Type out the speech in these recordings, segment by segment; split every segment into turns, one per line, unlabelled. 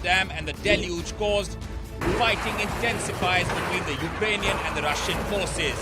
dam and the deluge caused, fighting intensifies between the Ukrainian and the Russian forces.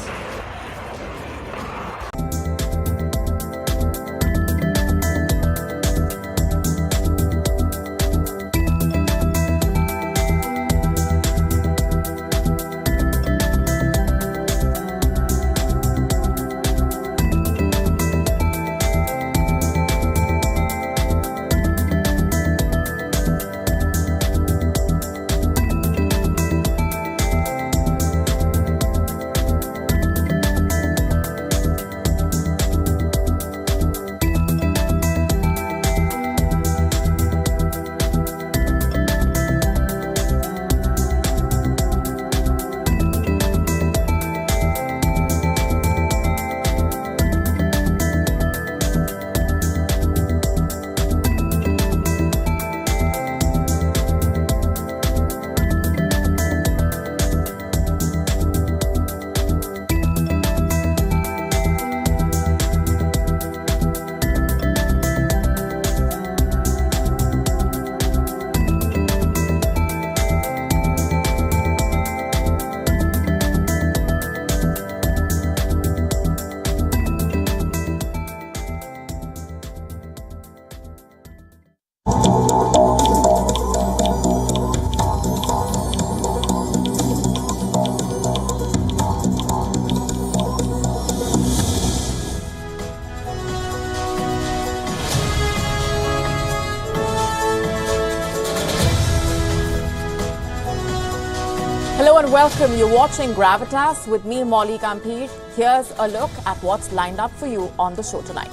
Hello and welcome. You're watching Gravitas with me, Molly Gambhir. Here's a look at what's lined up for you on the show tonight.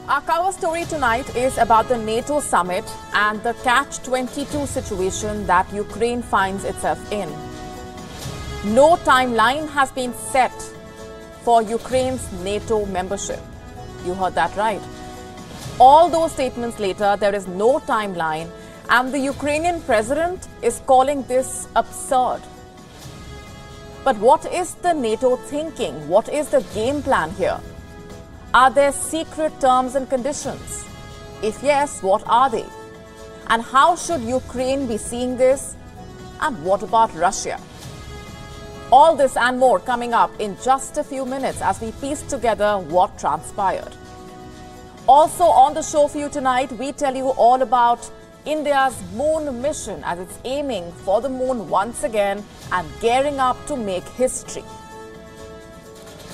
Our cover story tonight is about the NATO summit and the Catch-22 situation that Ukraine finds itself in. No timeline has been set for Ukraine's NATO membership. You heard that right. All those statements later, there is no timeline, and the Ukrainian president is calling this absurd. But what is the NATO thinking? What is the game plan here? Are there secret terms and conditions? If yes, what are they? And how should Ukraine be seeing this? And what about Russia? All this and more coming up in just a few minutes as we piece together what transpired. Also on the show for you tonight, we tell you all about India's moon mission as it's aiming for the moon once again and gearing up to make history.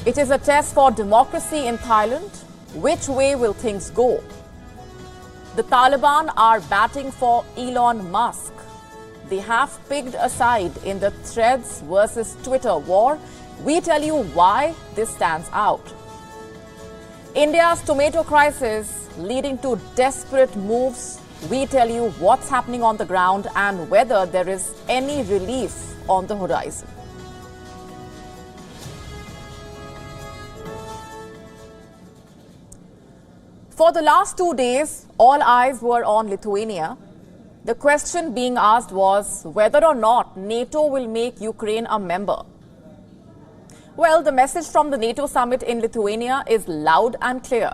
It is a test for democracy in Thailand. Which way will things go? The Taliban are batting for Elon Musk. They have picked a side in the Threads versus Twitter war. We tell you why this stands out. India's tomato crisis leading to desperate moves. We tell you what's happening on the ground and whether there is any relief on the horizon. For the last 2 days, all eyes were on Lithuania. The question being asked was whether or not NATO will make Ukraine a member. Well, the message from the NATO summit in Lithuania is loud and clear.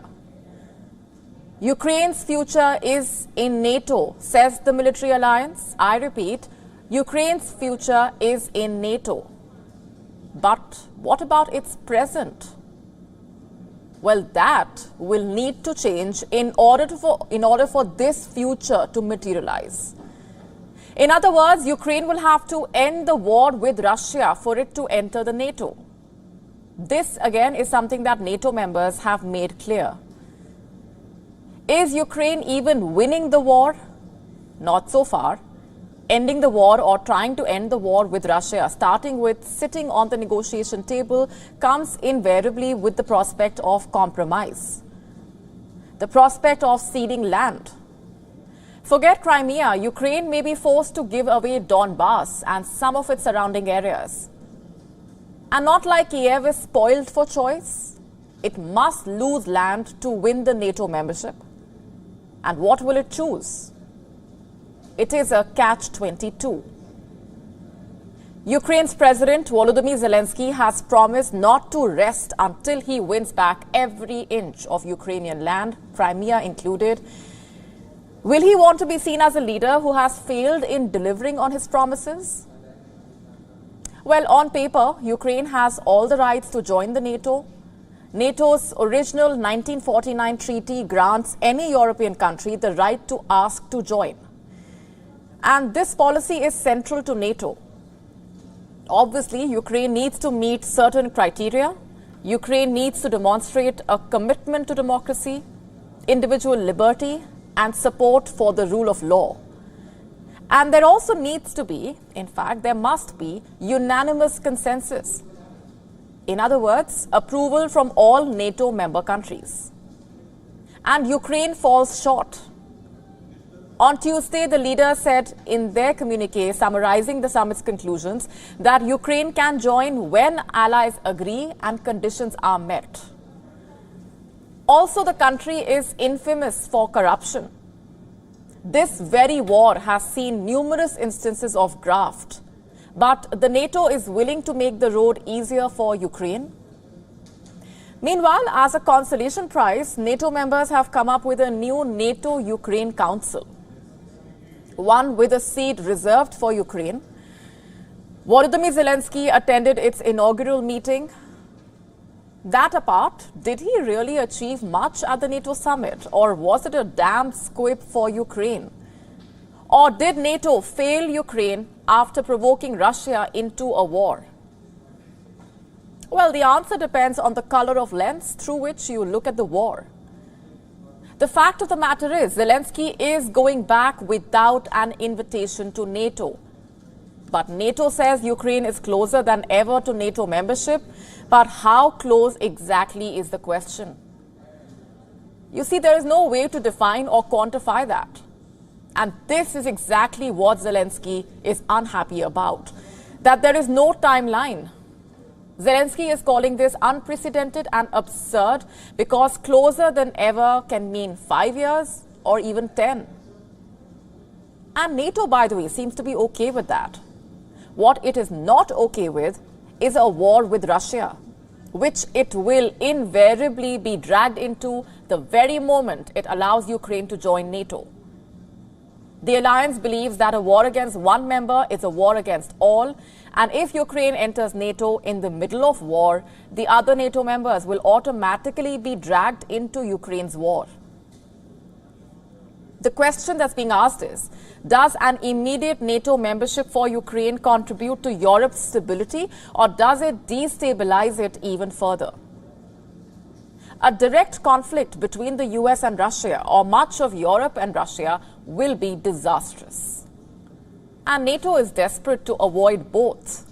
Ukraine's future is in NATO, says the military alliance. I repeat, Ukraine's future is in NATO. But what about its present? Well, that will need to change in order for this future to materialize. In other words, Ukraine will have to end the war with Russia for it to enter the NATO. This again is something that NATO members have made clear. Is Ukraine even winning the war? Not so far. Ending the war or trying to end the war with Russia, starting with sitting on the negotiation table, comes invariably with the prospect of compromise, the prospect of ceding land. Forget Crimea, Ukraine may be forced to give away Donbass and some of its surrounding areas. And not like Kiev is spoiled for choice, it must lose land to win the NATO membership. And what will it choose? It is a catch-22. Ukraine's President Volodymyr Zelensky has promised not to rest until he wins back every inch of Ukrainian land, Crimea included. Will he want to be seen as a leader who has failed in delivering on his promises? Well, on paper, Ukraine has all the rights to join the NATO. NATO's original 1949 treaty grants any European country the right to ask to join. And this policy is central to NATO. Obviously, Ukraine needs to meet certain criteria. Ukraine needs to demonstrate a commitment to democracy, individual liberty, and support for the rule of law. And there also needs to be, in fact, there must be unanimous consensus. In other words, approval from all NATO member countries. And Ukraine falls short. On Tuesday, the leaders said in their communique summarizing the summit's conclusions that Ukraine can join when allies agree and conditions are met. Also, the country is infamous for corruption. This very war has seen numerous instances of graft, but the NATO is willing to make the road easier for Ukraine. Meanwhile, as a consolation prize, NATO members have come up with a new NATO-Ukraine Council, one with a seat reserved for Ukraine. Volodymyr Zelensky attended its inaugural meeting. That apart, did he really achieve much at the NATO summit, or was it a damn squib for Ukraine? Or did NATO fail Ukraine after provoking Russia into a war? Well, the answer depends on the color of lens through which you look at the war. The fact of the matter is, Zelensky is going back without an invitation to NATO. But NATO says Ukraine is closer than ever to NATO membership. But how close exactly is the question? You see, there is no way to define or quantify that. And this is exactly what Zelensky is unhappy about, that there is no timeline. Zelensky is calling this unprecedented and absurd because closer than ever can mean 5 years or even 10. And NATO, by the way, seems to be okay with that. What it is not okay with is a war with Russia, which it will invariably be dragged into the very moment it allows Ukraine to join NATO. The alliance believes that a war against one member is a war against all, and if Ukraine enters NATO in the middle of war, the other NATO members will automatically be dragged into Ukraine's war. The question that's being asked is, does an immediate NATO membership for Ukraine contribute to Europe's stability, or does it destabilize it even further? A direct conflict between the US and Russia, or much of Europe and Russia, will be disastrous. And NATO is desperate to avoid both.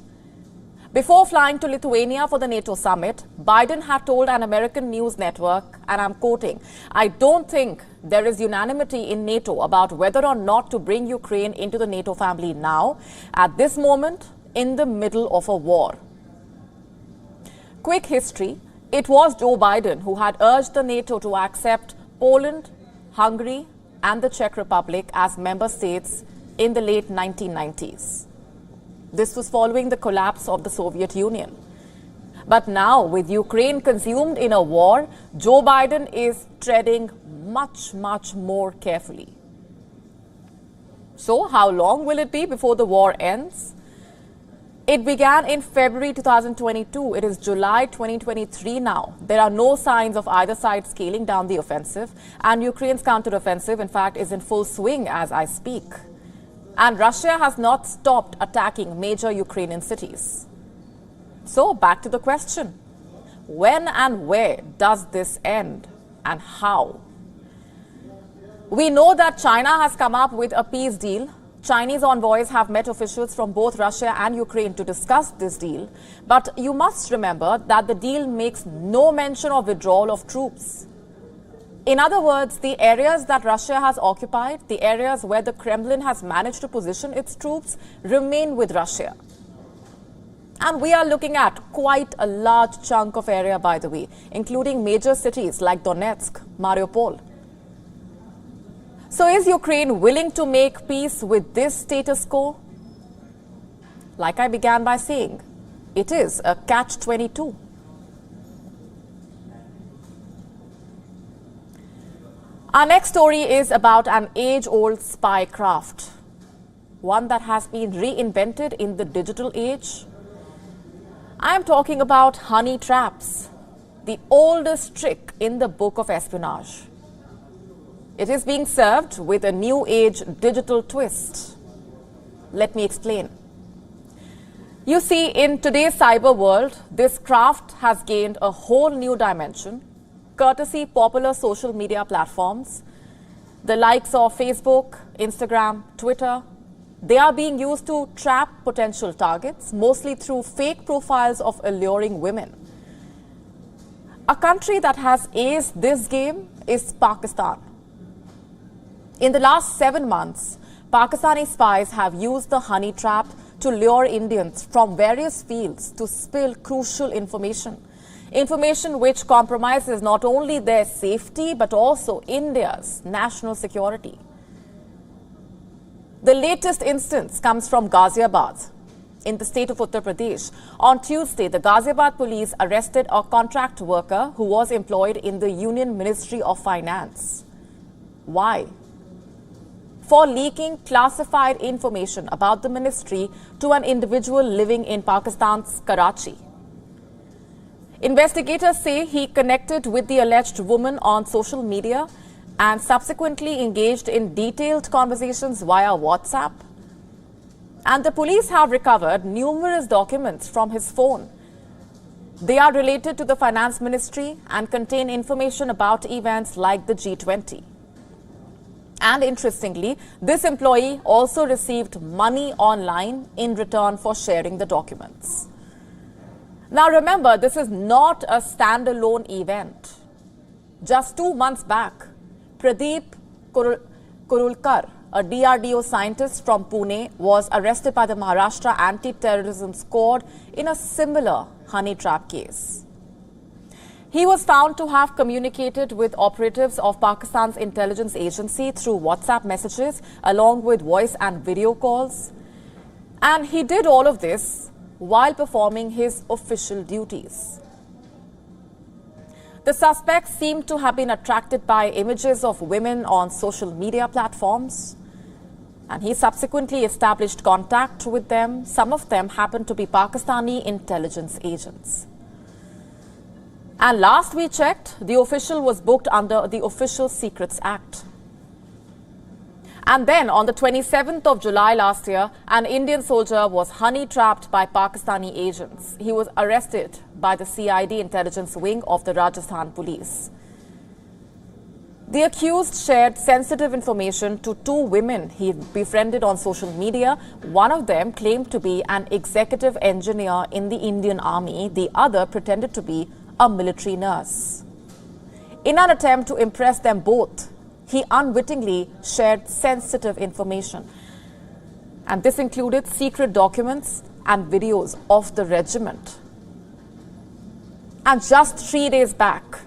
Before flying to Lithuania for the NATO summit, Biden had told an American news network, and I'm quoting, "I don't think there is unanimity in NATO about whether or not to bring Ukraine into the NATO family now, at this moment, in the middle of a war." Quick history. It was Joe Biden who had urged the NATO to accept Poland, Hungary, and the Czech Republic as member states in the late 1990s. This was following the collapse of the Soviet Union. But now, with Ukraine consumed in a war, Joe Biden is treading much, much more carefully. So, how long will it be before the war ends? It began in February 2022. It is July 2023 now. There are no signs of either side scaling down the offensive, and Ukraine's counteroffensive, in fact, is in full swing as I speak. And Russia has not stopped attacking major Ukrainian cities. So, back to the question. when and where does this end and how? We know that China has come up with a peace deal. Chinese envoys have met officials from both Russia and Ukraine to discuss this deal. But you must remember that the deal makes no mention of withdrawal of troops. In other words, the areas that Russia has occupied, the areas where the Kremlin has managed to position its troops, remain with Russia. And we are looking at quite a large chunk of area, by the way, including major cities like Donetsk, Mariupol. So is Ukraine willing to make peace with this status quo? Like I began by saying, it is a catch-22. Our next story is about an age-old spy craft, one that has been reinvented in the digital age. I am talking about honey traps, the oldest trick in the book of espionage. It is being served with a new age digital twist. Let me explain. You see, in today's cyber world, this craft has gained a whole new dimension, courtesy popular social media platforms, the likes of Facebook, Instagram, Twitter. They are being used to trap potential targets, mostly through fake profiles of alluring women. A country that has aced this game is Pakistan. In the last 7 months, Pakistani spies have used the honey trap to lure Indians from various fields to spill crucial information. Information which compromises not only their safety but also India's national security. The latest instance comes from Ghaziabad, in the state of Uttar Pradesh. On Tuesday, the Ghaziabad police arrested a contract worker who was employed in the Union Ministry of Finance. Why? For leaking classified information about the ministry to an individual living in Pakistan's Karachi. Investigators say he connected with the alleged woman on social media and subsequently engaged in detailed conversations via WhatsApp. And the police have recovered numerous documents from his phone. They are related to the finance ministry and contain information about events like the G20. And interestingly, this employee also received money online in return for sharing the documents. Now remember, this is not a standalone event. Just 2 months back, Pradeep Kurulkar, a DRDO scientist from Pune, was arrested by the Maharashtra Anti-Terrorism Squad in a similar honey trap case. He was found to have communicated with operatives of Pakistan's intelligence agency through WhatsApp messages along with voice and video calls. And he did all of this while performing his official duties. The suspects seemed to have been attracted by images of women on social media platforms, and he subsequently established contact with them. Some of them happened to be Pakistani intelligence agents. And last we checked, the official was booked under the Official Secrets Act. And then on the 27th of July last year, an Indian soldier was honey-trapped by Pakistani agents. He was arrested by the CID intelligence wing of the Rajasthan police. The accused shared sensitive information to 2 women he befriended on social media. One of them claimed to be an executive engineer in the Indian Army. The other pretended to be a military nurse. In an attempt to impress them both, he unwittingly shared sensitive information. And this included secret documents and videos of the regiment. And just 3 days back,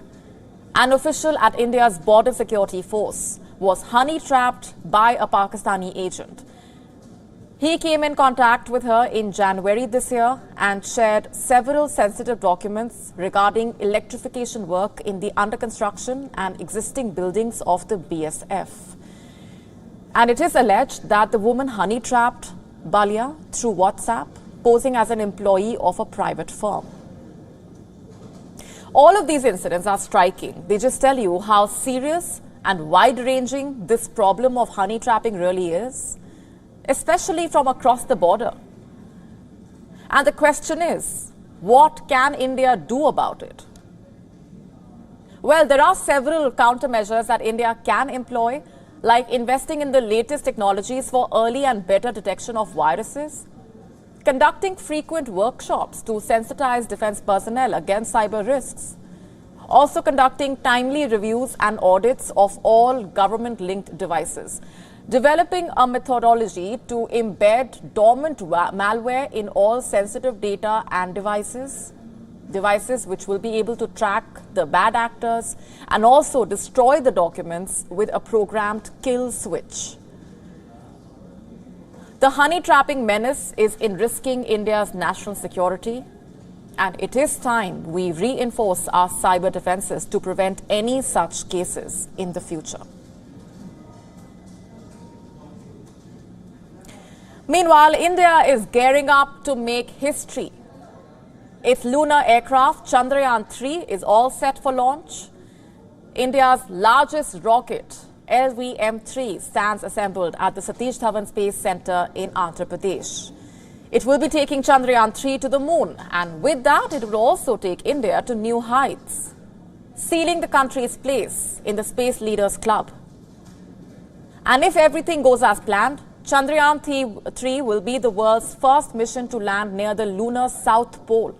an official at India's border security force was honey-trapped by a Pakistani agent. He came in contact with her in January this year and shared several sensitive documents regarding electrification work in the under construction and existing buildings of the BSF. And it is alleged that the woman honey-trapped Balia through WhatsApp, posing as an employee of a private firm. All of these incidents are striking. They just tell you how serious and wide-ranging this problem of honey trapping really is, especially from across the border. And the question is, what can India do about it? Well, there are several countermeasures that India can employ, like investing in the latest technologies for early and better detection of viruses, conducting frequent workshops to sensitize defense personnel against cyber risks, also conducting timely reviews and audits of all government-linked devices, developing a methodology to embed dormant malware in all sensitive data and devices which will be able to track the bad actors and also destroy the documents with a programmed kill switch. The honey trapping menace is in risking India's national security, and it is time we reinforce our cyber defenses to prevent any such cases in the future. Meanwhile, India is gearing up to make history. Its lunar aircraft, Chandrayaan-3, is all set for launch. India's largest rocket, LVM-3, stands assembled at the Satish Dhawan Space Center in Andhra Pradesh. It will be taking Chandrayaan-3 to the moon, and with that, it will also take India to new heights, sealing the country's place in the Space Leaders Club. And if everything goes as planned, Chandrayaan-3 will be the world's first mission to land near the lunar South Pole.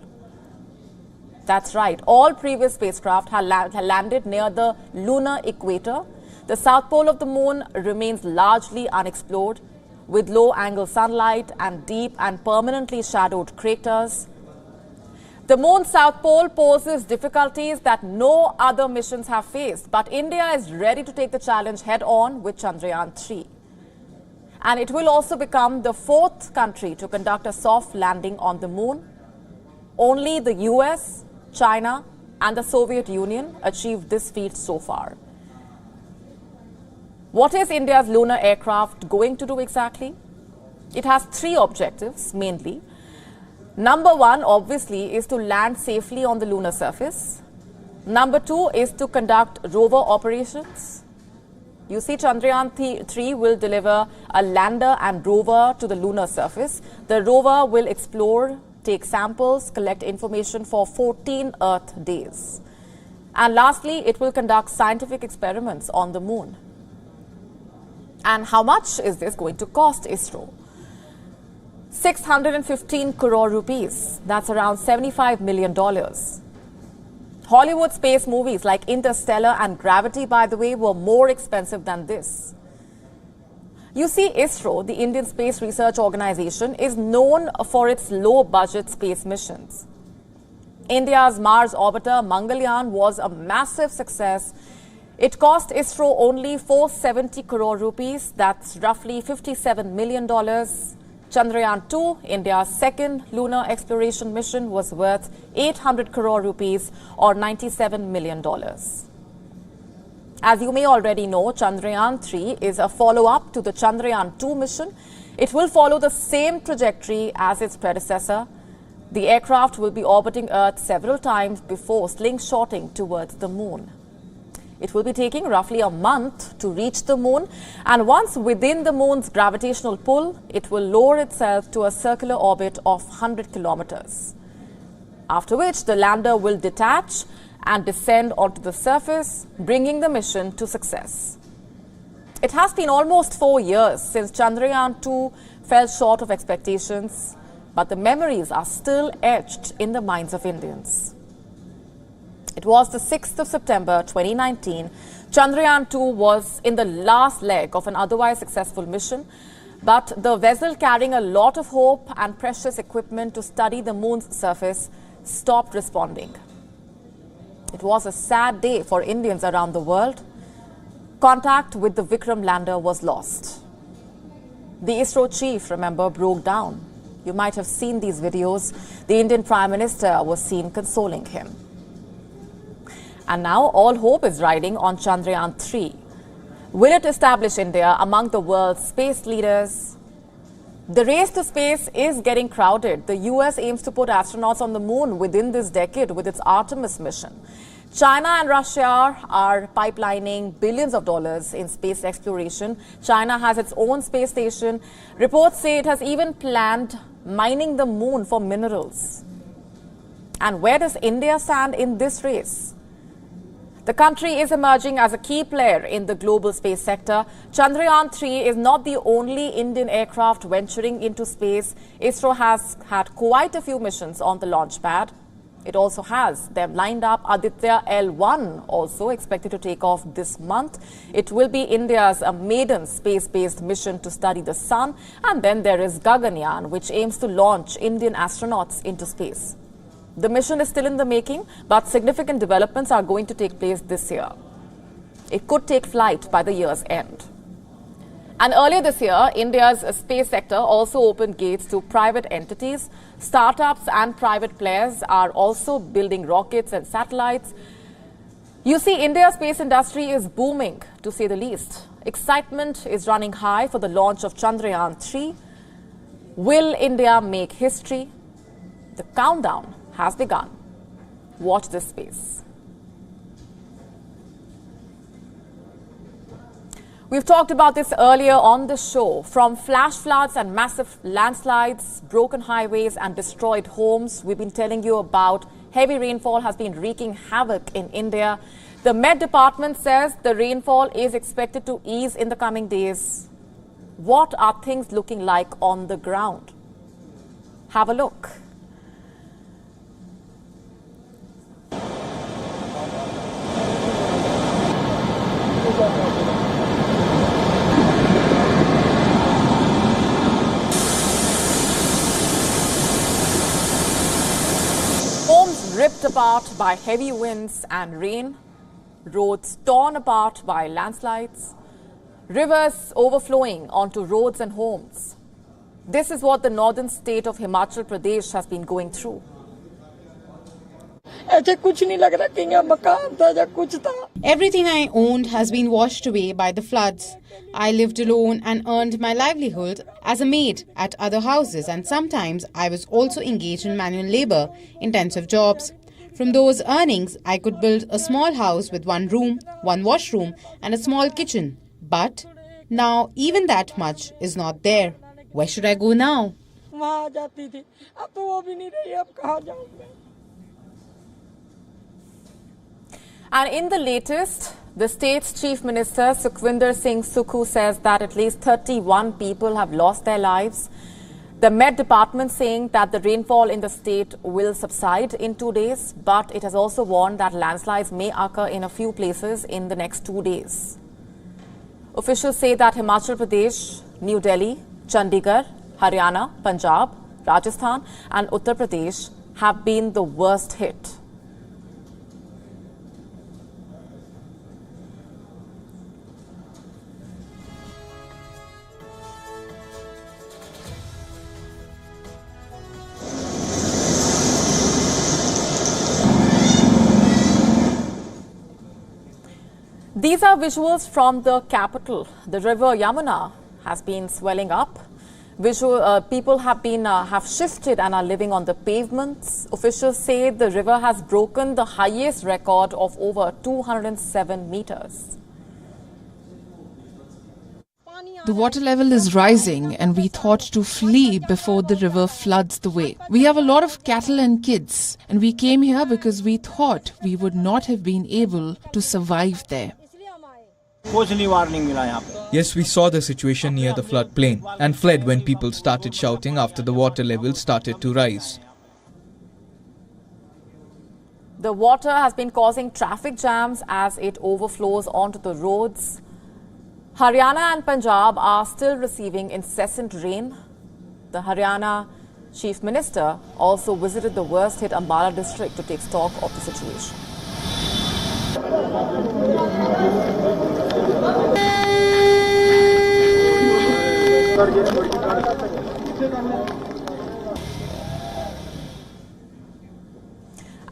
That's right, all previous spacecraft have landed near the lunar equator. The south pole of the moon remains largely unexplored, with low-angle sunlight and deep and permanently shadowed craters. The moon's south pole poses difficulties that no other missions have faced, but India is ready to take the challenge head-on with Chandrayaan-3. And it will also become the fourth country to conduct a soft landing on the moon. Only the US, China, and the Soviet Union achieved this feat so far. What is India's lunar aircraft going to do exactly? It has three objectives, mainly. Number one, obviously, is to land safely on the lunar surface. Number two is to conduct rover operations. You see, Chandrayaan-3 will deliver a lander and rover to the lunar surface. The rover will explore, take samples, collect information for 14 Earth days. And lastly, it will conduct scientific experiments on the moon. And how much is this going to cost ISRO? 615 crore rupees. That's around $75 million. Hollywood space movies like Interstellar and Gravity, by the way, were more expensive than this. You see, ISRO, the Indian Space Research Organization, is known for its low-budget space missions. India's Mars orbiter Mangalyaan was a massive success. It cost ISRO only 470 crore rupees, that's roughly $57 million. Chandrayaan-2, India's second lunar exploration mission, was worth 800 crore rupees or $97 million. As you may already know, Chandrayaan-3 is a follow-up to the Chandrayaan-2 mission. It will follow the same trajectory as its predecessor. The aircraft will be orbiting Earth several times before slingshotting towards the moon. It will be taking roughly a month to reach the moon, and once within the moon's gravitational pull, it will lower itself to a circular orbit of 100 kilometers. After which, the lander will detach and descend onto the surface, bringing the mission to success. It has been almost 4 years since Chandrayaan-2 fell short of expectations, but the memories are still etched in the minds of Indians. It was the 6th of September 2019. Chandrayaan-2 was in the last leg of an otherwise successful mission, but the vessel carrying a lot of hope and precious equipment to study the moon's surface stopped responding. It was a sad day for Indians around the world. Contact with the Vikram lander was lost. The ISRO chief, remember, broke down. You might have seen these videos. The Indian Prime Minister was seen consoling him. And now all hope is riding on Chandrayaan-3. Will it establish India among the world's space leaders? The race to space is getting crowded. The US aims to put astronauts on the moon within this decade with its Artemis mission. China and Russia are pipelining billions of dollars in space exploration. China has its own space station. Reports say it has even planned mining the moon for minerals. And where does India stand in this race? The country is emerging as a key player in the global space sector. Chandrayaan-3 is not the only Indian aircraft venturing into space. ISRO has had quite a few missions on the launch pad. It also has them lined up. Aditya L1 also expected to take off this month. It will be India's maiden space-based mission to study the sun. And then there is Gaganyaan, which aims to launch Indian astronauts into space. The mission is still in the making, but significant developments are going to take place this year. It could take flight by the year's end. And earlier this year, India's space sector also opened gates to private entities. Startups and private players are also building rockets and satellites. You see, India's space industry is booming, to say the least. Excitement is running high for the launch of Chandrayaan-3. Will India make history? The countdown has begun. Watch this space. We've talked about this earlier on the show. From flash floods and massive landslides, broken highways and destroyed homes, we've been telling you about heavy rainfall has been wreaking havoc in India. The Met Department says the rainfall is expected to ease in the coming days. What are things looking like on the ground? Have a look. Homes ripped apart by heavy winds and rain, roads torn apart by landslides, rivers overflowing onto roads and homes. This is what the northern state of Himachal Pradesh has been going through.
Everything I owned has been washed away by the floods. I lived alone and earned my livelihood as a maid at other houses, and sometimes I was also engaged in manual labor, intensive jobs. From those earnings, I could build a small house with one room, one washroom and a small kitchen. But now even that much is not there. Where should I go now?
And in the latest, the state's Chief Minister Sukhwinder Singh Sukhu says that at least 31 people have lost their lives. The Met Department saying that the rainfall in the state will subside in 2 days, but it has also warned that landslides may occur in a few places in the next 2 days. Officials say that Himachal Pradesh, New Delhi, Chandigarh, Haryana, Punjab, Rajasthan and Uttar Pradesh have been the worst hit. These are visuals from the capital. The river Yamuna has been swelling up. People have shifted and are living on the pavements. Officials say the river has broken the highest record of over 207 meters.
The water level is rising and we thought to flee before the river floods the way. We have a lot of cattle and kids and we came here because we thought we would not have been able to survive there.
Yes, we saw the situation near the floodplain and fled when people started shouting after the water level started to rise.
The water has been causing traffic jams as it overflows onto the roads. Haryana and Punjab are still receiving incessant rain. The Haryana Chief Minister also visited the worst-hit Ambala district to take stock of the situation.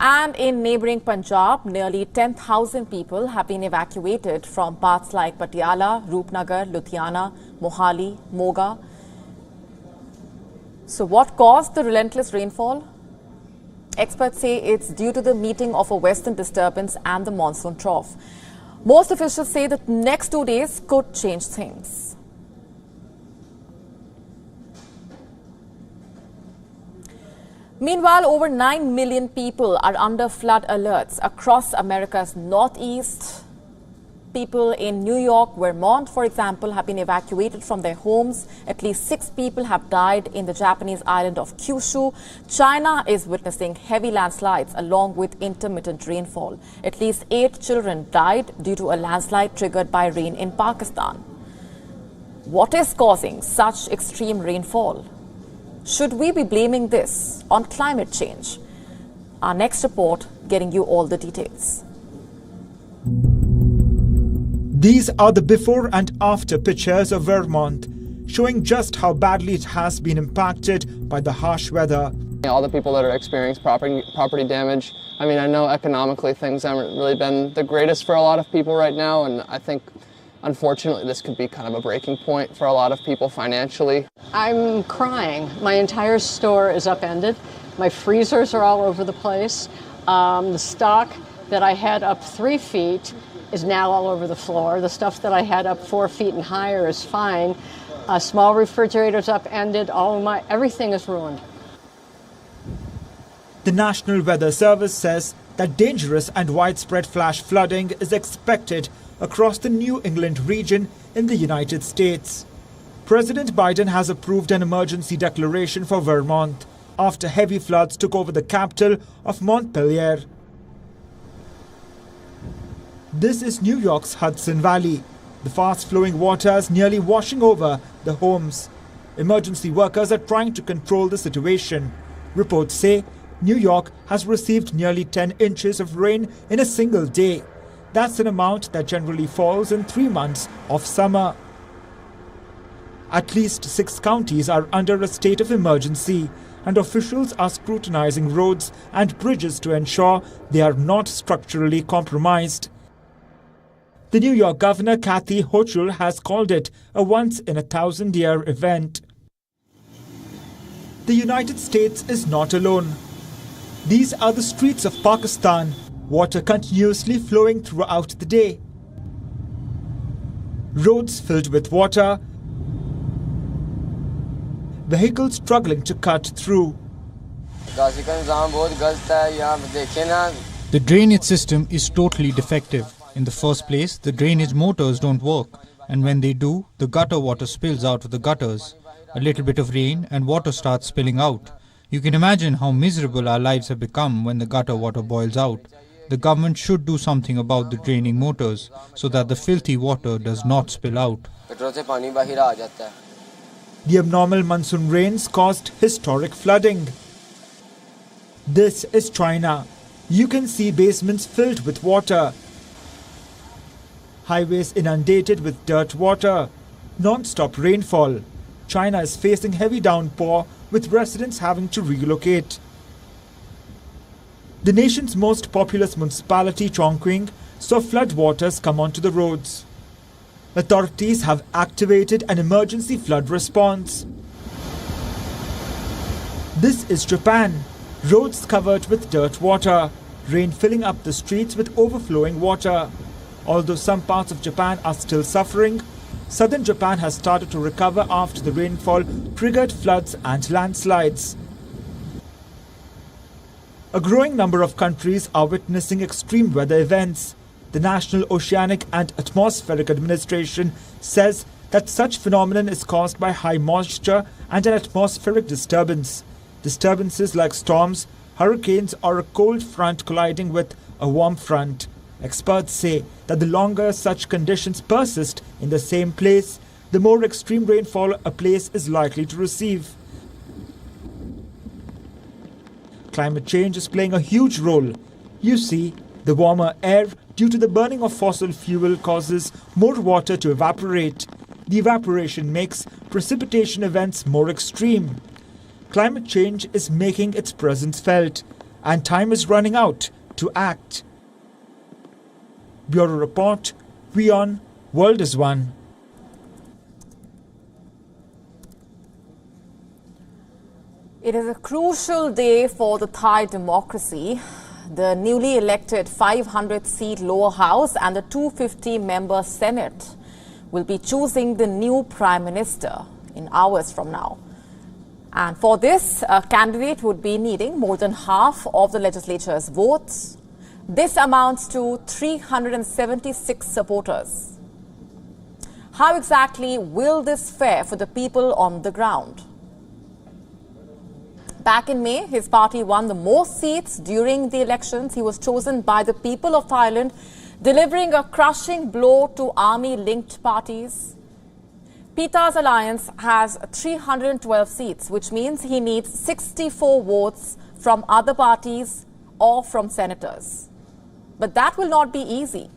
And in neighbouring Punjab, nearly 10,000 people have been evacuated from parts like Patiala, Roopnagar, Ludhiana, Mohali, Moga. So what caused the relentless rainfall? Experts say it's due to the meeting of a western disturbance and the monsoon trough. Most officials say that the next 2 days could change things. Meanwhile, over 9 million people are under flood alerts across America's northeast. People in New York, Vermont, for example, have been evacuated from their homes. At least 6 people have died in the Japanese island of Kyushu. China is witnessing heavy landslides along with intermittent rainfall. At least 8 children died due to a landslide triggered by rain in Pakistan. What is causing such extreme rainfall? Should we be blaming this on climate change? Our next report getting you all the details.
These are the before and after pictures of Vermont, showing just how badly it has been impacted by the harsh weather.
All the people that are experiencing property damage, I mean, I know economically things haven't really been the greatest for a lot of people right now, and I think unfortunately this could be kind of a breaking point for a lot of people financially.
I'm crying. My entire store is upended. My freezers are all over the place. The stock that I had up 3 feet is now all over the floor. The stuff that I had up 4 feet and higher is fine. Small refrigerators upended. Everything is ruined.
The National Weather Service says that dangerous and widespread flash flooding is expected across the New England region in the United States. President Biden has approved an emergency declaration for Vermont after heavy floods took over the capital of Montpelier. This is New York's Hudson Valley. The fast-flowing water is nearly washing over the homes. Emergency workers are trying to control the situation. Reports say New York has received nearly 10 inches of rain in a single day. That's an amount that generally falls in 3 months of summer. At least 6 counties are under a state of emergency, and officials are scrutinizing roads and bridges to ensure they are not structurally compromised. The New York Governor Kathy Hochul has called it a once-in-a-thousand-year event. The United States is not alone. These are the streets of Pakistan, water continuously flowing throughout the day. Roads filled with water, vehicles struggling to cut through.
The drainage system is totally defective. In the first place, the drainage motors don't work, and when they do, the gutter water spills out of the gutters. A little bit of rain and water starts spilling out. You can imagine how miserable our lives have become when the gutter water boils out. The government should do something about the draining motors so that the filthy water does not spill out.
The abnormal monsoon rains caused historic flooding. This is China. You can see basements filled with water. Highways inundated with dirt water. Non-stop rainfall. China is facing heavy downpour with residents having to relocate. The nation's most populous municipality, Chongqing, saw floodwaters come onto the roads. Authorities have activated an emergency flood response. This is Japan. Roads covered with dirt water. Rain filling up the streets with overflowing water. Although some parts of Japan are still suffering, southern Japan has started to recover after the rainfall triggered floods and landslides. A growing number of countries are witnessing extreme weather events. The National Oceanic and Atmospheric Administration says that such phenomenon is caused by high moisture and an atmospheric disturbance. Disturbances like storms, hurricanes, or a cold front colliding with a warm front. Experts say that the longer such conditions persist in the same place, the more extreme rainfall a place is likely to receive. Climate change is playing a huge role. You see, the warmer air due to the burning of fossil fuel causes more water to evaporate. The evaporation makes precipitation events more extreme. Climate change is making its presence felt, and time is running out to act. Bureau Report, WION World is One.
It is a crucial day for the Thai democracy. The newly elected 500-seat lower house and the 250-member Senate will be choosing the new Prime Minister in hours from now. And for this, a candidate would be needing more than half of the legislature's votes. This amounts to 376 supporters. How exactly will this fare for the people on the ground? Back in May, his party won the most seats during the elections. He was chosen by the people of Thailand, delivering a crushing blow to army-linked parties. Pita's alliance has 312 seats, which means he needs 64 votes from other parties or from senators. But that will not be easy.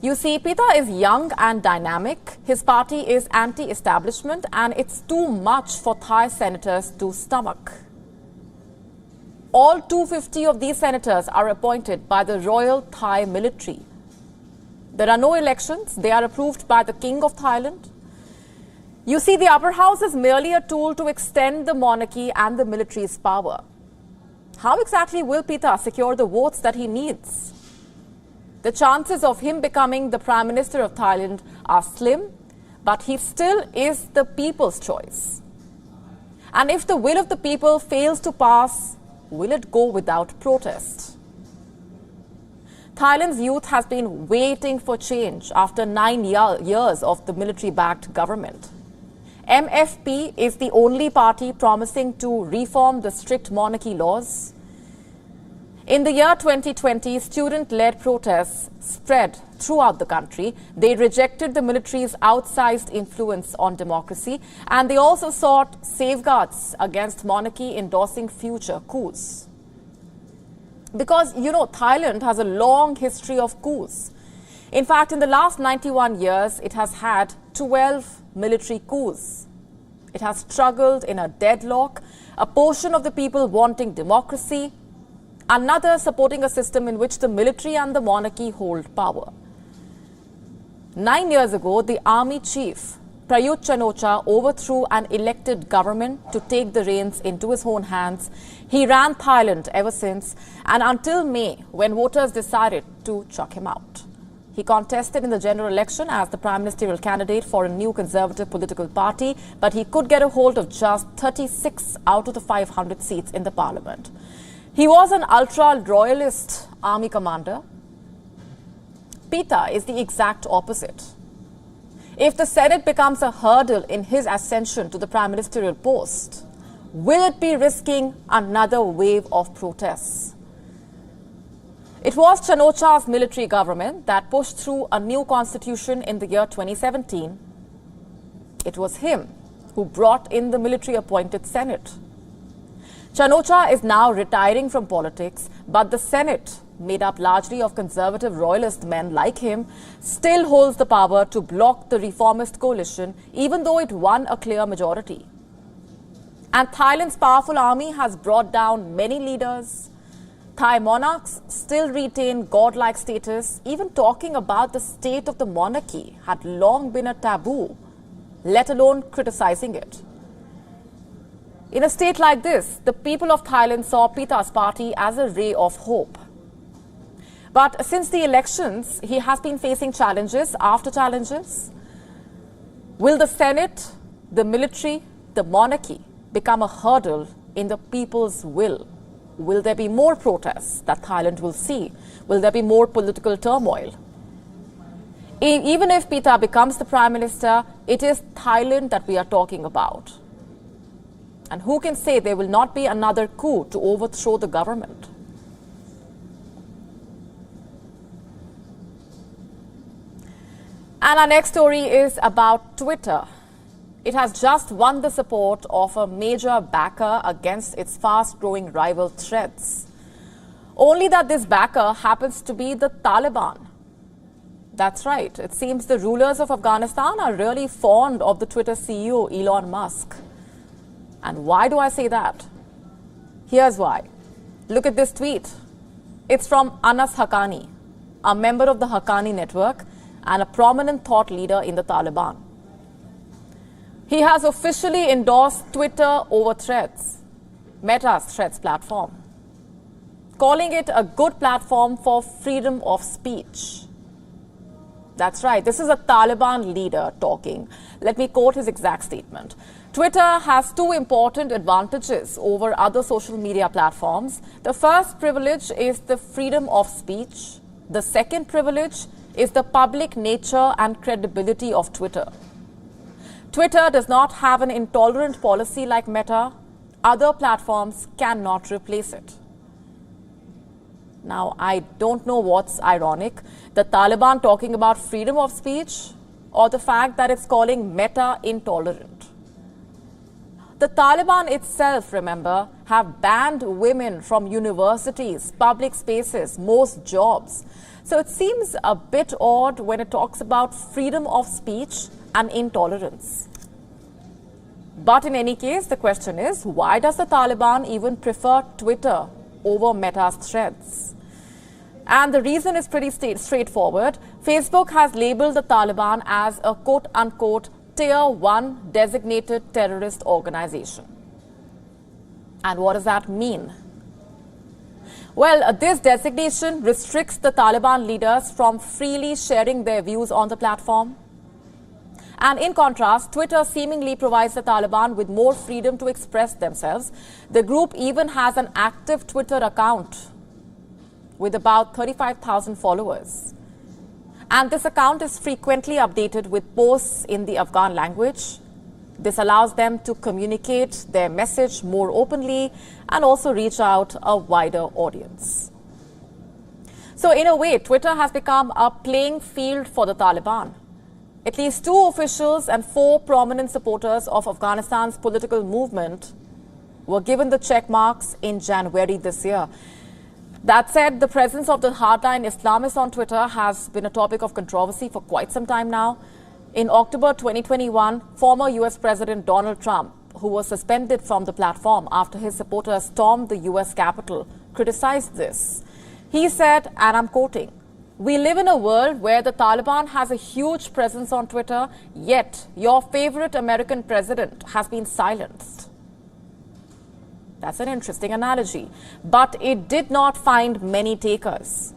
You see, Pita is young and dynamic. His party is anti-establishment, and it's too much for Thai senators to stomach. All 250 of these senators are appointed by the Royal Thai military. There are no elections. They are approved by the King of Thailand. You see, the upper house is merely a tool to extend the monarchy and the military's power. How exactly will Pita secure the votes that he needs? The chances of him becoming the Prime Minister of Thailand are slim, but he still is the people's choice. And if the will of the people fails to pass, will it go without protest? Thailand's youth has been waiting for change after 9 years of the military-backed government. MFP is the only party promising to reform the strict monarchy laws. In the year 2020, student-led protests spread throughout the country. They rejected the military's outsized influence on democracy, and they also sought safeguards against monarchy endorsing future coups. Because, you know, Thailand has a long history of coups. In fact, in the last 91 years, it has had 12 military coups. It has struggled in a deadlock, a portion of the people wanting democracy, another supporting a system in which the military and the monarchy hold power. 9 years ago, the army chief, Prayut Chan-o-cha, overthrew an elected government to take the reins into his own hands. He ran Thailand ever since, and until May, when voters decided to chuck him out. He contested in the general election as the prime ministerial candidate for a new conservative political party, but he could get a hold of just 36 out of the 500 seats in the parliament. He was an ultra-royalist army commander. Pita is the exact opposite. If the Senate becomes a hurdle in his ascension to the prime ministerial post, will it be risking another wave of protests? It was Chan-o-cha's military government that pushed through a new constitution in the year 2017. It was him who brought in the military-appointed Senate. Chan-o-cha is now retiring from politics, but the Senate, made up largely of conservative royalist men like him, still holds the power to block the reformist coalition, even though it won a clear majority. And Thailand's powerful army has brought down many leaders. Thai monarchs still retain godlike status. Even talking about the state of the monarchy had long been a taboo, let alone criticizing it. In a state like this, the people of Thailand saw Pita's party as a ray of hope. But since the elections, he has been facing challenges after challenges. Will the Senate, the military, the monarchy become a hurdle in the people's will? Will there be more protests that Thailand will see? Will there be more political turmoil? Even if Pita becomes the prime minister, it is Thailand that we are talking about. And who can say there will not be another coup to overthrow the government? And our next story is about Twitter. It has just won the support of a major backer against its fast-growing rival Threads. Only that this backer happens to be the Taliban. That's right. It seems the rulers of Afghanistan are really fond of the Twitter CEO, Elon Musk. And why do I say that? Here's why. Look at this tweet. It's from Anas Haqqani, a member of the Haqqani network and a prominent thought leader in the Taliban. He has officially endorsed Twitter over Threads, Meta's Threads platform, calling it a good platform for freedom of speech. That's right, this is a Taliban leader talking. Let me quote his exact statement. Twitter has two important advantages over other social media platforms. The first privilege is the freedom of speech. The second privilege is the public nature and credibility of Twitter. Twitter does not have an intolerant policy like Meta. Other platforms cannot replace it. Now, I don't know what's ironic, the Taliban talking about freedom of speech or the fact that it's calling Meta intolerant. The Taliban itself, remember, have banned women from universities, public spaces, most jobs. So it seems a bit odd when it talks about freedom of speech and intolerance. But in any case, the question is, why does the Taliban even prefer Twitter over Meta's threads? And the reason is pretty straightforward. Facebook has labeled the Taliban as a quote-unquote Tier 1 designated terrorist organization. And what does that mean? Well, this designation restricts the Taliban leaders from freely sharing their views on the platform. And in contrast, Twitter seemingly provides the Taliban with more freedom to express themselves. The group even has an active Twitter account with about 35,000 followers. And this account is frequently updated with posts in the Afghan language. This allows them to communicate their message more openly and also reach out a wider audience. So in a way, Twitter has become a playing field for the Taliban. At least 2 officials and 4 prominent supporters of Afghanistan's political movement were given the check marks in January this year. That said, the presence of the hardline Islamists on Twitter has been a topic of controversy for quite some time now. In October 2021, former US President Donald Trump, who was suspended from the platform after his supporters stormed the US Capitol, criticized this. He said, and I'm quoting, "We live in a world where the Taliban has a huge presence on Twitter, yet your favorite American president has been silenced." That's an interesting analogy, but it did not find many takers.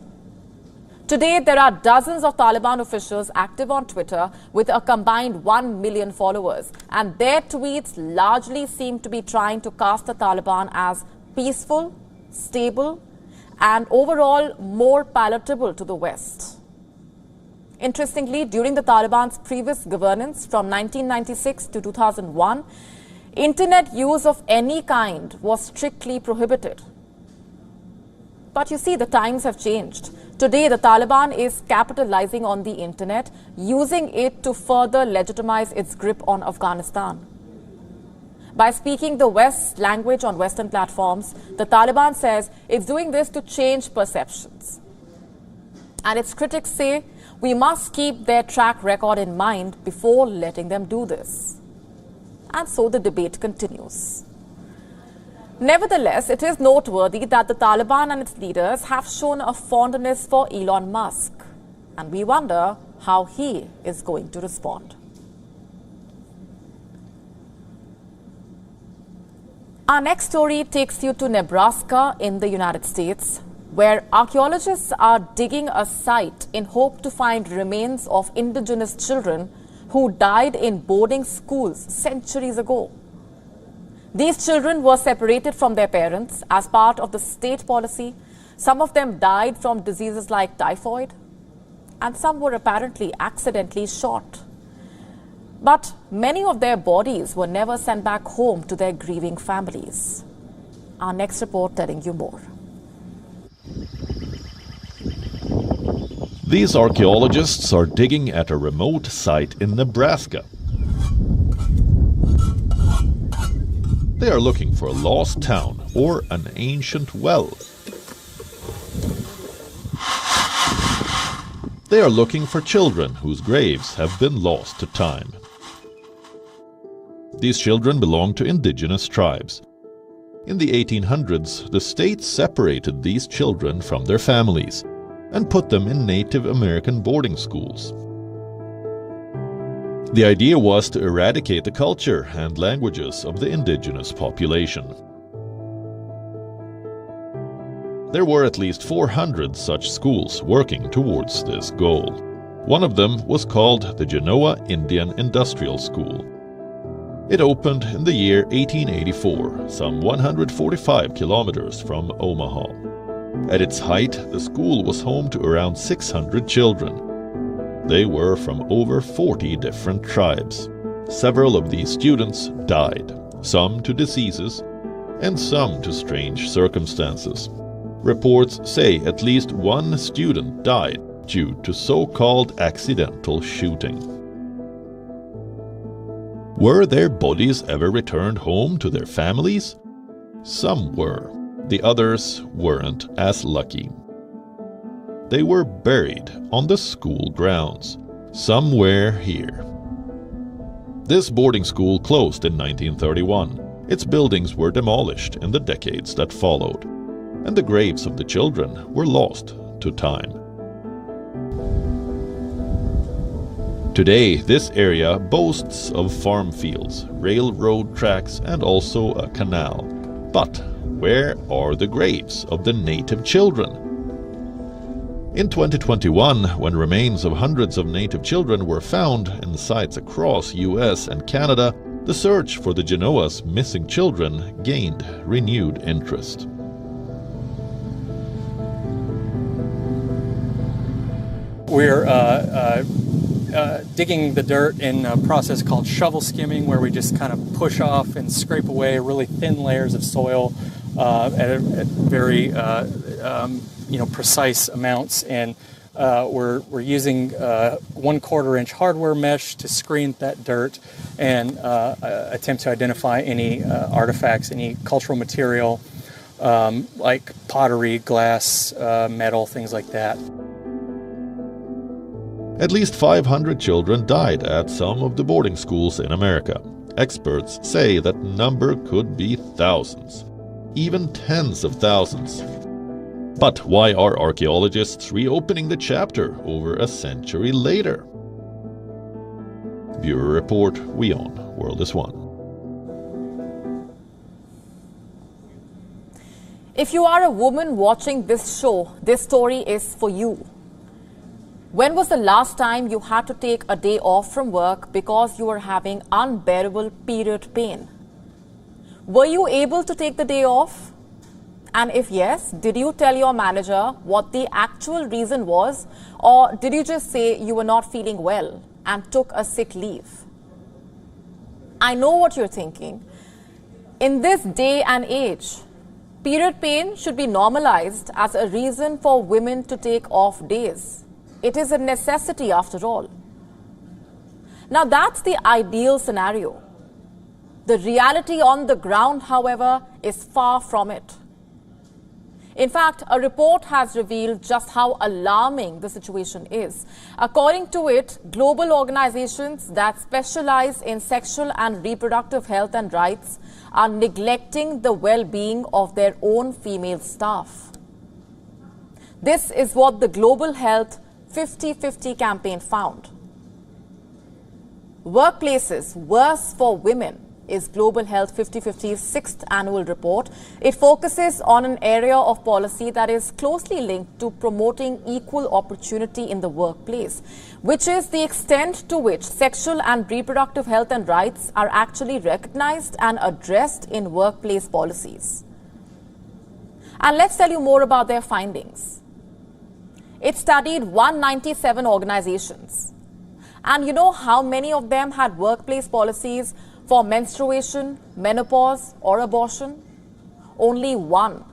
Today, there are dozens of Taliban officials active on Twitter with a combined 1 million followers, and their tweets largely seem to be trying to cast the Taliban as peaceful, stable, and overall more palatable to the West. Interestingly, during the Taliban's previous governance from 1996 to 2001, Internet use of any kind was strictly prohibited. But you see, the times have changed. Today, the Taliban is capitalizing on the Internet, using it to further legitimize its grip on Afghanistan. By speaking the West's language on Western platforms, the Taliban says it's doing this to change perceptions. And its critics say we must keep their track record in mind before letting them do this. And so the debate continues. Nevertheless, it is noteworthy that the Taliban and its leaders have shown a fondness for Elon Musk. And we wonder how he is going to respond. Our next story takes you to Nebraska in the United States, where archaeologists are digging a site in hope to find remains of indigenous children who died in boarding schools centuries ago. These children were separated from their parents as part of the state policy. Some of them died from diseases like typhoid, and some were apparently accidentally shot. But many of their bodies were never sent back home to their grieving families. Our next report telling you more.
These archaeologists are digging at a remote site in Nebraska. They are looking for a lost town or an ancient well. They are looking for children whose graves have been lost to time. These children belong to indigenous tribes. In the 1800s, the state separated these children from their families and put them in Native American boarding schools. The idea was to eradicate the culture and languages of the indigenous population. There were at least 400 such schools working towards this goal. One of them was called the Genoa Indian Industrial School. It opened in the year 1884, some 145 kilometers from Omaha. At its height, the school was home to around 600 children. They were from over 40 different tribes. Several of these students died, some to diseases and some to strange circumstances. Reports say at least one student died due to so-called accidental shooting. Were their bodies ever returned home to their families? Some were. The others weren't as lucky. They were buried on the school grounds, somewhere here. This boarding school closed in 1931. Its buildings were demolished in the decades that followed, and the graves of the children were lost to time. Today, this area boasts of farm fields, railroad tracks, and also a canal. But where are the graves of the native children? In 2021, when remains of hundreds of native children were found in sites across US and Canada, the search for the Genoa's missing children gained renewed interest.
We're digging the dirt in a process called shovel skimming, where we just kind of push off and scrape away really thin layers of soil at very precise amounts, and we're using 1/4 inch hardware mesh to screen that dirt and attempt to identify any artifacts, any cultural material like pottery, glass, metal, things like that.
At least 500 children died at some of the boarding schools in America. Experts say that number could be thousands, even tens of thousands. But why are archaeologists reopening the chapter over a century later? Bureau Report, WION, World is One.
If you are a woman watching this show, this story is for you. When was the last time you had to take a day off from work because you were having unbearable period pain? Were you able to take the day off? And if yes, did you tell your manager what the actual reason was, or did you just say you were not feeling well and took a sick leave? I know what you're thinking. In this day and age, period pain should be normalized as a reason for women to take off days. It is a necessity after all. Now that's the ideal scenario. The reality on the ground, however, is far from it. In fact, a report has revealed just how alarming the situation is. According to it, global organizations that specialize in sexual and reproductive health and rights are neglecting the well-being of their own female staff. This is what the Global Health 50/50 campaign found. Workplaces worse for women is Global Health 50/50's 6th annual report. It focuses on an area of policy that is closely linked to promoting equal opportunity in the workplace, which is the extent to which sexual and reproductive health and rights are actually recognized and addressed in workplace policies. And let's tell you more about their findings. It studied 197 organizations. And you know how many of them had workplace policies for menstruation, menopause, or abortion? Only one.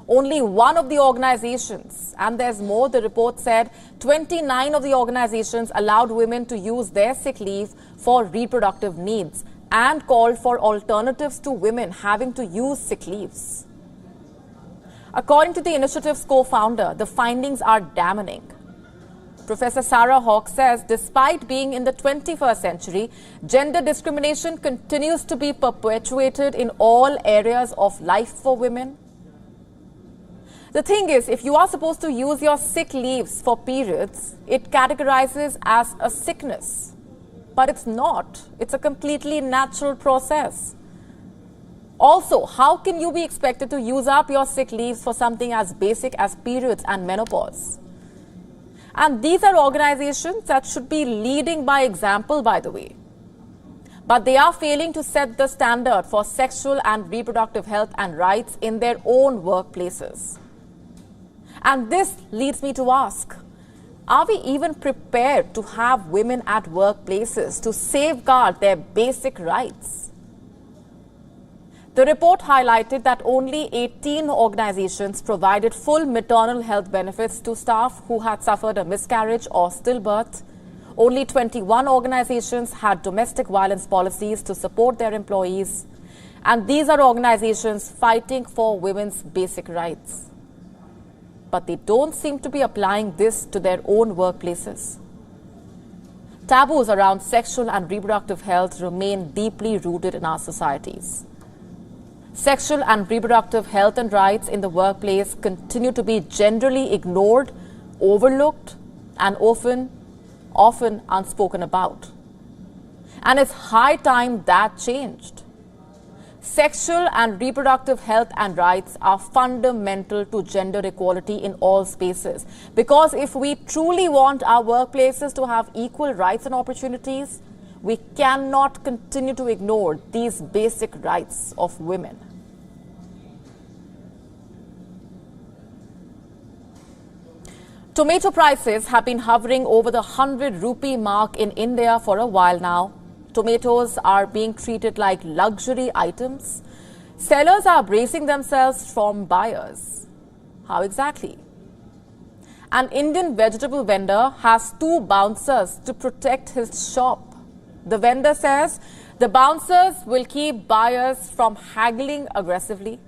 Only one of the organizations, and there's more, the report said 29 of the organizations allowed women to use their sick leave for reproductive needs and called for alternatives to women having to use sick leaves. According to the initiative's co-founder, the findings are damning. Professor Sarah Hawke says despite being in the 21st century, gender discrimination continues to be perpetuated in all areas of life for women. The thing is, if you are supposed to use your sick leaves for periods, it categorizes as a sickness. But it's not. It's a completely natural process. Also, how can you be expected to use up your sick leaves for something as basic as periods and menopause? And these are organizations that should be leading by example, by the way. But they are failing to set the standard for sexual and reproductive health and rights in their own workplaces. And this leads me to ask, are we even prepared to have women at workplaces to safeguard their basic rights? The report highlighted that only 18 organizations provided full maternal health benefits to staff who had suffered a miscarriage or stillbirth. Only 21 organizations had domestic violence policies to support their employees. And these are organizations fighting for women's basic rights. But they don't seem to be applying this to their own workplaces. Taboos around sexual and reproductive health remain deeply rooted in our societies. Sexual and reproductive health and rights in the workplace continue to be generally ignored, overlooked, and often unspoken about. And it's high time that changed. Sexual and reproductive health and rights are fundamental to gender equality in all spaces. Because if we truly want our workplaces to have equal rights and opportunities, we cannot continue to ignore these basic rights of women. Tomato prices have been hovering over the 100 rupee mark in India for a while now. Tomatoes are being treated like luxury items. Sellers are bracing themselves from buyers. How exactly? An Indian vegetable vendor has 2 bouncers to protect his shop. The vendor says the bouncers will keep buyers from haggling aggressively.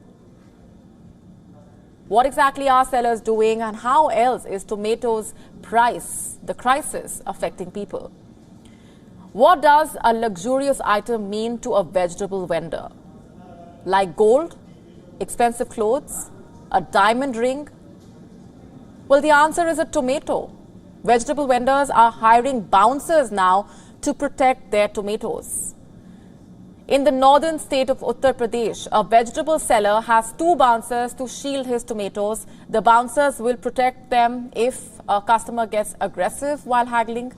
What exactly are sellers doing, and how else is tomatoes price, the crisis, affecting people? What does a luxurious item mean to a vegetable vendor? Like gold, expensive clothes, a diamond ring? Well, the answer is a tomato. Vegetable vendors are hiring bouncers now to protect their tomatoes. In the northern state of Uttar Pradesh, a vegetable seller has 2 bouncers to shield his tomatoes. The bouncers will protect them if a customer gets aggressive while haggling.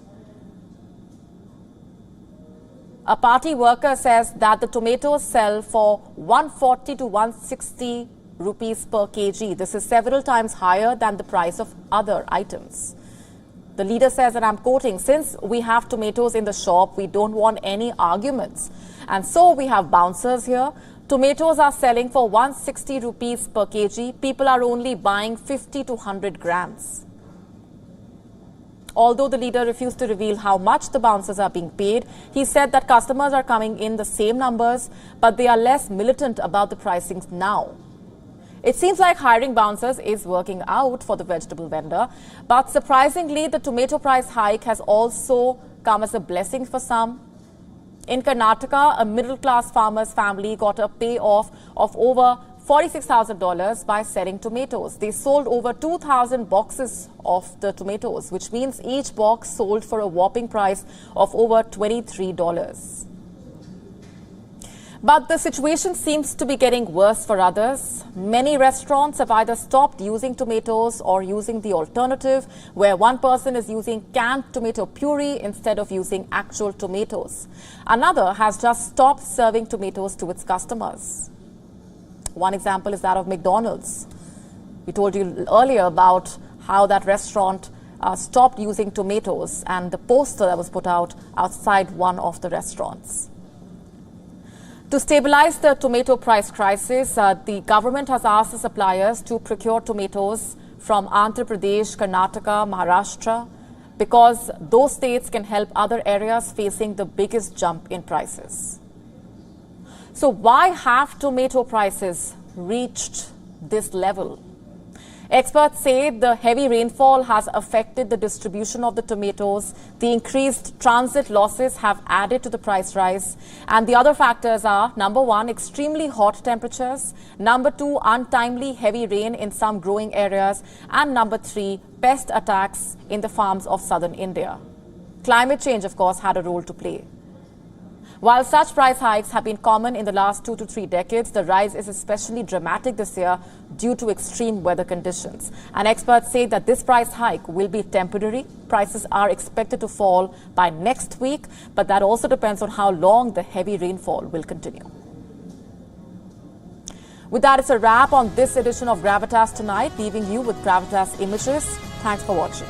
A party worker says that the tomatoes sell for 140 to 160 rupees per kg. This is several times higher than the price of other items. The leader says, and I'm quoting, "Since we have tomatoes in the shop, we don't want any arguments. And so we have bouncers here. Tomatoes are selling for 160 rupees per kg. People are only buying 50 to 100 grams. Although the leader refused to reveal how much the bouncers are being paid, he said that customers are coming in the same numbers, but they are less militant about the pricings now. It seems like hiring bouncers is working out for the vegetable vendor, but surprisingly, the tomato price hike has also come as a blessing for some. In Karnataka, a middle-class farmer's family got a payoff of over $46,000 by selling tomatoes. They sold over 2,000 boxes of the tomatoes, which means each box sold for a whopping price of over $23. But the situation seems to be getting worse for others. Many restaurants have either stopped using tomatoes or using the alternative, where one person is using canned tomato puree instead of using actual tomatoes. Another has just stopped serving tomatoes to its customers. One example is that of McDonald's. We told you earlier about how that restaurant stopped using tomatoes and the poster that was put out outside one of the restaurants. To stabilize the tomato price crisis, the government has asked the suppliers to procure tomatoes from Andhra Pradesh, Karnataka, Maharashtra, because those states can help other areas facing the biggest jump in prices. So why have tomato prices reached this level? Experts say the heavy rainfall has affected the distribution of the tomatoes. The increased transit losses have added to the price rise. And the other factors are, number 1, extremely hot temperatures. Number 2, untimely heavy rain in some growing areas. And number 3, pest attacks in the farms of southern India. Climate change, of course, had a role to play. While such price hikes have been common in the last 2 to 3 decades, the rise is especially dramatic this year due to extreme weather conditions. And experts say that this price hike will be temporary. Prices are expected to fall by next week, but that also depends on how long the heavy rainfall will continue. With that, it's a wrap on this edition of Gravitas tonight, leaving you with Gravitas images. Thanks for watching.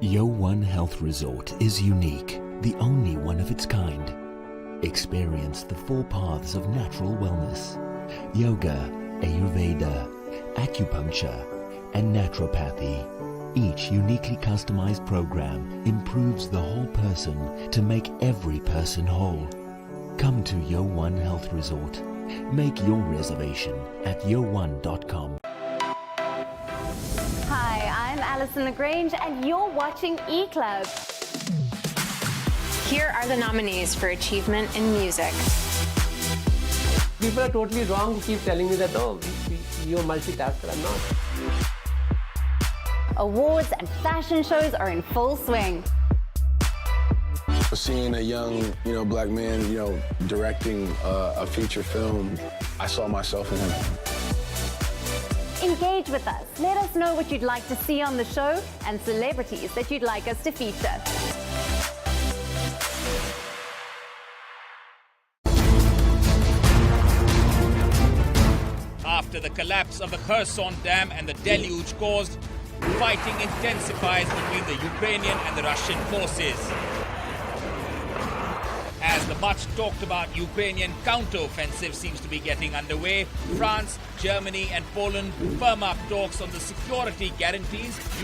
WION Health Resort is unique, the only one of its kind. Experience the 4 paths of natural wellness: yoga, Ayurveda, acupuncture, and naturopathy. Each uniquely customized program improves the whole person to make every person whole. Come to WION Health Resort. Make your reservation at yowon.com.
Hi, I'm Alison LaGrange and you're watching eClub.
Here are the nominees for Achievement in Music.
People are totally wrong who keep telling me that, oh, you're a multitasker. I'm not.
Awards and fashion shows are in full swing.
Seeing a young, black man, directing a feature film, I saw myself in him.
Engage with us. Let us know what you'd like to see on the show and celebrities that you'd like us to feature.
After the collapse of the Kherson Dam and the deluge caused, fighting intensifies between the Ukrainian and the Russian forces. As the much talked about Ukrainian counter-offensive seems to be getting underway, France, Germany and Poland firm up talks on the security guarantees